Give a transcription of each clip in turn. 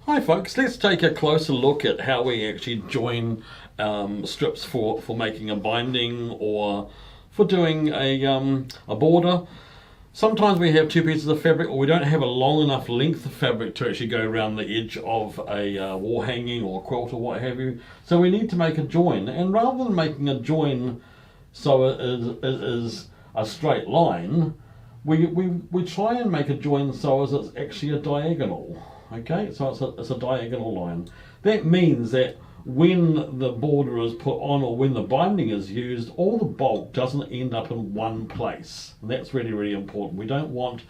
Hi folks, let's take a closer look at how we actually join strips for making a binding or for doing a border. Sometimes we have two pieces of fabric, or we don't have a long enough length of fabric to actually go around the edge of a wall hanging or quilt or what have you. So we need to make a join, and rather than making a join so it is a straight line, we try and make a join so as it's actually a diagonal. Okay, so it's a diagonal line. That means that when the border is put on or when the binding is used, all the bulk doesn't end up in one place. And that's really, really important. We don't want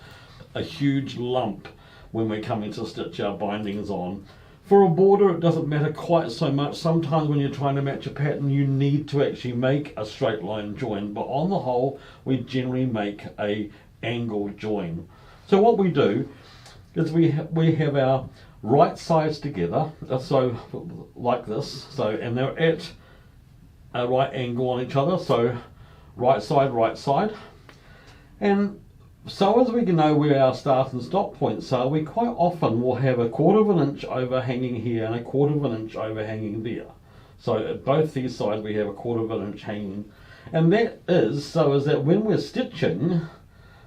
a huge lump when we're coming to stitch our bindings on. For a border, it doesn't matter quite so much. Sometimes when you're trying to match a pattern, you need to actually make a straight line join. But on the whole, we generally make a angled join. So what we do is we have our right sides together, so like this, so, and they're at a right angle on each other, so right side, and so as we know where our start and stop points are, we quite often will have a 1/4 of an inch overhanging here and a 1/4 of an inch overhanging there. So at both these sides we have a 1/4 of an inch hanging, and that is so as that when we're stitching,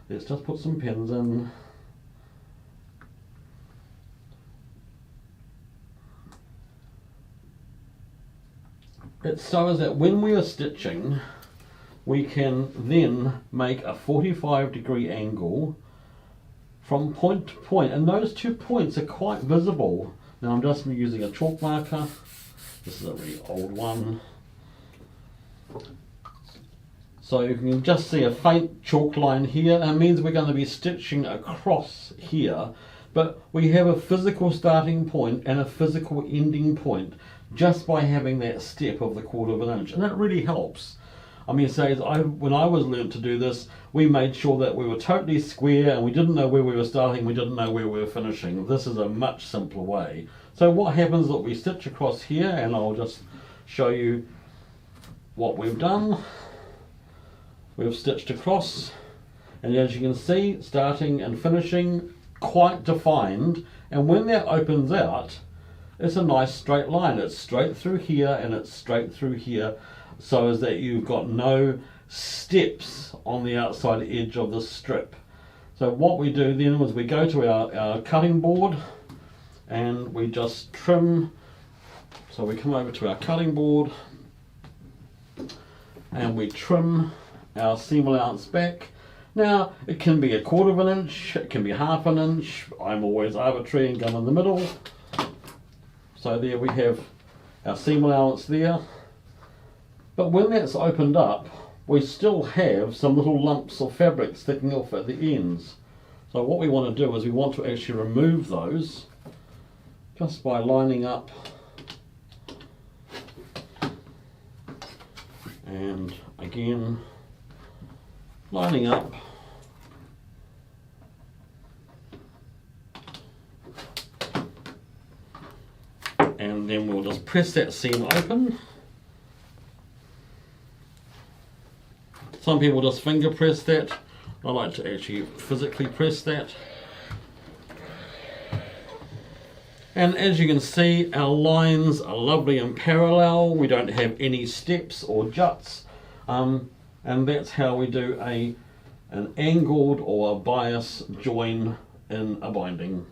let's just put some pins in. It's so as that when we are stitching, we can then make a 45-degree angle from point to point, and those 2 points are quite visible. Now I'm just using a chalk marker. This is a really old one. So you can just see a faint chalk line here. That means we're going to be stitching across here, but we have a physical starting point and a physical ending point just by having that step of the 1/4 of an inch, and that really helps. I mean, when I was learnt to do this, we made sure that we were totally square and we didn't know where we were starting, we didn't know where we were finishing. This is a much simpler way. So what happens is that we stitch across here, and I'll just show you what we've done. We've stitched across, and as you can see, starting and finishing quite defined, and when that opens out, it's a nice straight line. It's straight through here and it's straight through here, so as that you've got no steps on the outside edge of the strip. So what we do then is we go to our cutting board and we just trim. So we come over to our cutting board and we trim our seam allowance back. Now it can be a 1/4 of an inch, it can be 1/2 an inch. I'm always arbitrary and go in the middle. So there we have our seam allowance there. But when that's opened up, we still have some little lumps of fabric sticking off at the ends. So what we want to do is we want to actually remove those just by lining up and again lining up. And then we'll just press that seam open. Some people just finger press that. I like to actually physically press that. And as you can see, our lines are lovely and parallel. We don't have any steps or juts. And that's how we do an angled or a bias join in a binding.